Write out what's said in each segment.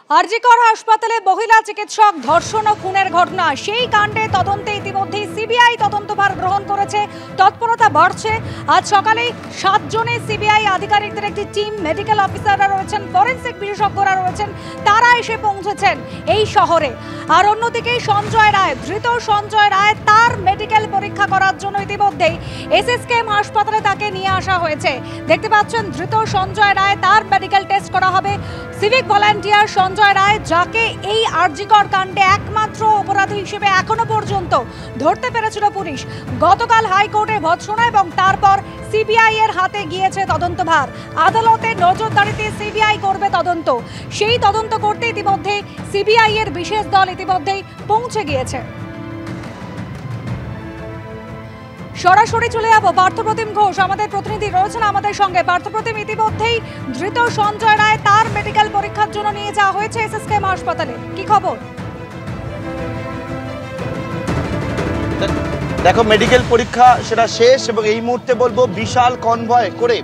আরজিকর হাসপাতালে মহিলা চিকিৎসক ধর্ষণ ও খুনের ঘটনা, সেই কাণ্ডে তদন্তে ইতিমধ্যেই সিবিআই তদন্তভার গ্রহণ করেছে। তৎপরতা বাড়ছে। আজ সকালেই 7 জনের সিবিআই আধিকারিকদের একটি টিম, মেডিকেল অফিসাররা রয়েছেন, ফরেনসিক বিশেষজ্ঞরা রয়েছেন, তারা এসে পৌঁছেছেন এই শহরে। আর অন্যদিকে সঞ্জয় রায়, ধৃত সঞ্জয় রায়, তার মেডিকেল পরীক্ষা করার জন্য ইতিমধ্যেই এসএসকেএম হাসপাতালে তাকে নিয়ে আসা হয়েছে। দেখতে পাচ্ছেন ধৃত সঞ্জয় রায়, তার মেডিকেল টেস্ট করা হবে। সিভিক ভলান্টিয়ার সঞ্জয় রায়, যাকে এই আরজিকর কাণ্ডে একমাত্র অপরাধী হিসেবে এখনো পর্যন্ত ধরতে পেরেছিল পুলিশ, গতকাল হাইকোর্টে ভর্ৎসনা এবং তারপর সিবিআই এর হাতে গিয়েছে তদন্তভার। আদালতে নজরদারিতে সিবিআই করবে তদন্ত। সেই তদন্ত করতে ইতিমধ্যে সিবিআই এর বিশেষ দল ইতিমধ্যেই পৌঁছে গিয়েছে। সরাসরি চলে যাব পার্থপ্রতিম ঘোষ, আমাদের প্রতিনিধি রয়েছেন আমাদের সঙ্গে। পার্থপ্রতিম, ইতিমধ্যেই ধৃত সঞ্জয় রায়, তার মেডিকেল পরীক্ষার জন্য নিয়ে যাওয়া হয়েছে এসএসকেএম হাসপাতালে, কি খবর? দেখো, মেডিকেল পরীক্ষা সেটা শেষ এবং এই মুহূর্তে বলবো বিশাল কনভয় করে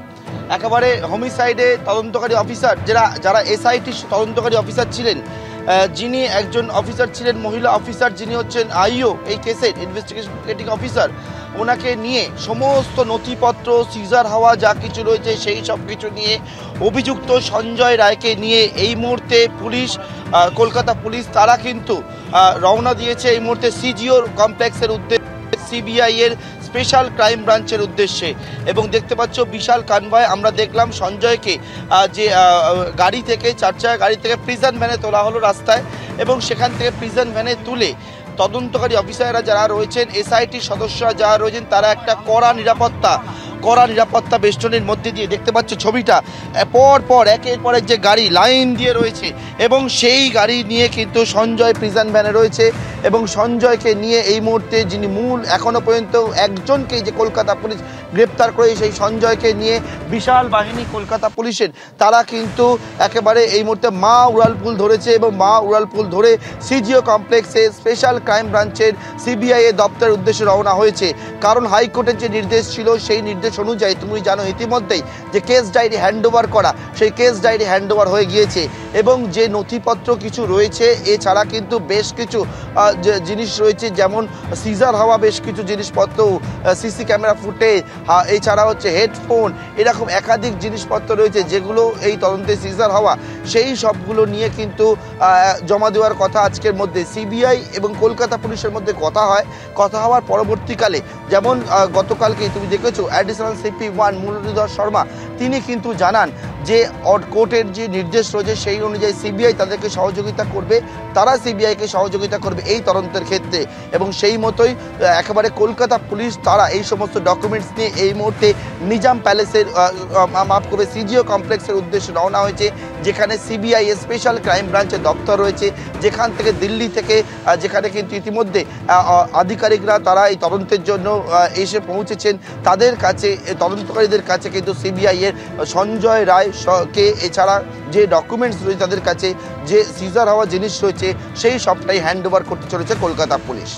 একেবারে হোমিসাইডে তদন্তকারী অফিসার, যারা এসআইটি তদন্তকারী অফিসার ছিলেন, যিনি একজন অফিসার ছিলেন মহিলা অফিসার, যিনি হচ্ছেন আইও এই কেসের ইনভেস্টিগেটিং অফিসার, ওনাকে নিয়ে সমস্ত নথিপত্র, সিজার হওয়া যা কিছু রয়েছে সেই সব কিছু নিয়ে অভিযুক্ত সঞ্জয় রায়কে নিয়ে এই মুহূর্তে পুলিশ, কলকাতা পুলিশ, তারা কিন্তু রওনা দিয়েছে এই মুহূর্তে সিজিও কমপ্লেক্সের উদ্দেশ্যে, সিবিআই এর স্পেশাল ক্রাইম ব্রাঞ্চের উদ্দেশ্যে। এবং দেখতে পাচ্ছ বিশাল কনভয়। আমরা দেখলাম সঞ্জয়কে যে গাড়ি থেকে, 4 চাকা গাড়ি থেকে প্রিজন ভ্যানে তোলা হলো রাস্তায়, এবং সেখান থেকে প্রিজন ভ্যানে তুলে তদন্তকারী অফিসাররা যারা রয়েছেন, এসআইটির সদস্যরা যারা রয়েছেন, তারা একটা কড়া নিরাপত্তা বেষ্টনীর মধ্যে দিয়ে, দেখতে পাচ্ছ ছবিটা, পর একের পর এক যে গাড়ি লাইন দিয়ে রয়েছে, এবং সেই গাড়ি নিয়ে কিন্তু সঞ্জয় প্রিজন ভ্যানে রয়েছে। এবং সঞ্জয়কে নিয়ে এই মুহূর্তে যিনি মূল, এখনো পর্যন্ত একজনকেই যে কলকাতা পুলিশ গ্রেপ্তার করে, সেই সঞ্জয়কে নিয়ে বিশাল বাহিনী কলকাতা পুলিশের, তারা কিন্তু একেবারে এই মুহূর্তে মা উড়ালপুল ধরেছে, এবং মা উড়ালপুল ধরে সিজিও কমপ্লেক্সে স্পেশাল ক্রাইম ব্রাঞ্চের সিবিআই এর দপ্তরের উদ্দেশ্যে রওনা হয়েছে। কারণ হাইকোর্টের যে নির্দেশ ছিল, সেই নির্দেশ অনুযায়ী তুমি জানো ইতিমধ্যেই যে কেস ডায়েরি হ্যান্ডওভার করা, সেই কেস ডায়েরি হ্যান্ডওভার হয়ে গিয়েছে। এবং যে নথিপত্র কিছু রয়েছে, এছাড়া কিন্তু বেশ কিছু জিনিস রয়েছে, যেমন সিজার হওয়া বেশ কিছু জিনিসপত্র, সিসি ক্যামেরা ফুটেজ, এছাড়া হচ্ছে হেডফোন, এরকম একাধিক জিনিসপত্র রয়েছে যেগুলো এই তদন্তে সিজার হওয়া, সেই সবগুলো নিয়ে কিন্তু জমা দেওয়ার কথা আজকের মধ্যে সিবিআই এবং কলকাতা পুলিশের মধ্যে কথা হওয়ার পরবর্তীকালে, যেমন গতকালকে তুমি দেখেছো অ্যাডিশনাল সিপি 1 মুরলীধর শর্মা, তিনি কিন্তু জানান যে কোর্টের যে নির্দেশ রয়েছে সেই অনুযায়ী সিবিআই তাদেরকে সহযোগিতা করবে, তারা সিবিআইকে সহযোগিতা করবে এই তদন্তের ক্ষেত্রে। এবং সেই মতোই একেবারে কলকাতা পুলিশ, তারা এই সমস্ত ডকুমেন্টস নিয়ে এই মুহূর্তে নিজাম প্যালেসের, সিজিও কমপ্লেক্সের উদ্দেশ্যে রওনা হয়েছে, যেখানে সিবিআই এর স্পেশাল ক্রাইম ব্রাঞ্চের দপ্তর রয়েছে, যেখান থেকে দিল্লি থেকে, যেখানে কিন্তু ইতিমধ্যে আধিকারিকরা তারা এই তদন্তের জন্য এসে পৌঁছেছেন। তাদের কাছে, তদন্তকারীদের কাছে কিন্তু সিবিআই এর সঞ্জয় রায় কে, এছাড়া যে ডকুমেন্টস রয়েছে তাদের কাছে, যে সিজার হওয়া জিনিস রয়েছে, সেই সবটাই হ্যান্ডওভার করতে চলেছে কলকাতা পুলিশ।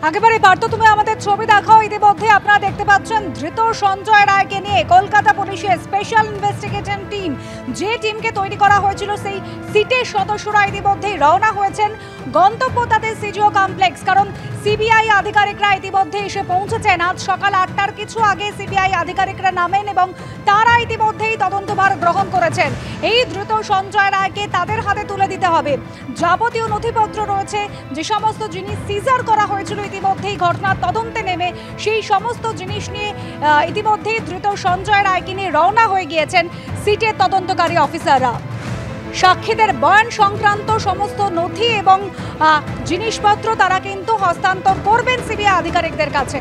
একেবারে পার্থ, তুমি আমাদের ছবি দেখাও। ইতিমধ্যে আপনারা দেখতে পাচ্ছেন ধৃত সঞ্জয় রায়কে নিয়ে কলকাতা পুলিশের স্পেশাল ইনভেস্টিগেশন টিম, যে টিমকে তৈরি করা হয়েছিল, সেই সিটের সদস্যরা ইতিমধ্যেই রওনা হয়েছেন। গন্তব্য তাদের সিজিও কমপ্লেক্স, কারণ সিবিআই আধিকারিকরা ইতিমধ্যে এসে পৌঁছেছেন। আজ সকাল 8টার কিছু আগে সিবিআই আধিকারিকরা নামেন এবং তারা ইতিমধ্যেই তদন্তভার গ্রহণ করেছেন। এই ধৃত সঞ্জয় রায়কে তাদের হাতে তুলে দিতে হবে। যাবতীয় নথিপত্র রয়েছে, যে সমস্ত জিনিস সিজার করা হয়েছিল ইতিমধ্যেই ঘটনার তদন্তে নেমে, সেই সমস্ত জিনিস নিয়ে ইতিমধ্যেই ধৃত সঞ্জয় রায়কে নিয়ে রওনা হয়ে গিয়েছেন সিটের তদন্তকারী অফিসাররা। সাক্ষীদের বয়ান সংক্রান্ত সমস্ত নথি এবং জিনিসপত্র তারা কিন্তু হস্তান্তর করবেন সিবিআই আধিকারিকদের কাছে।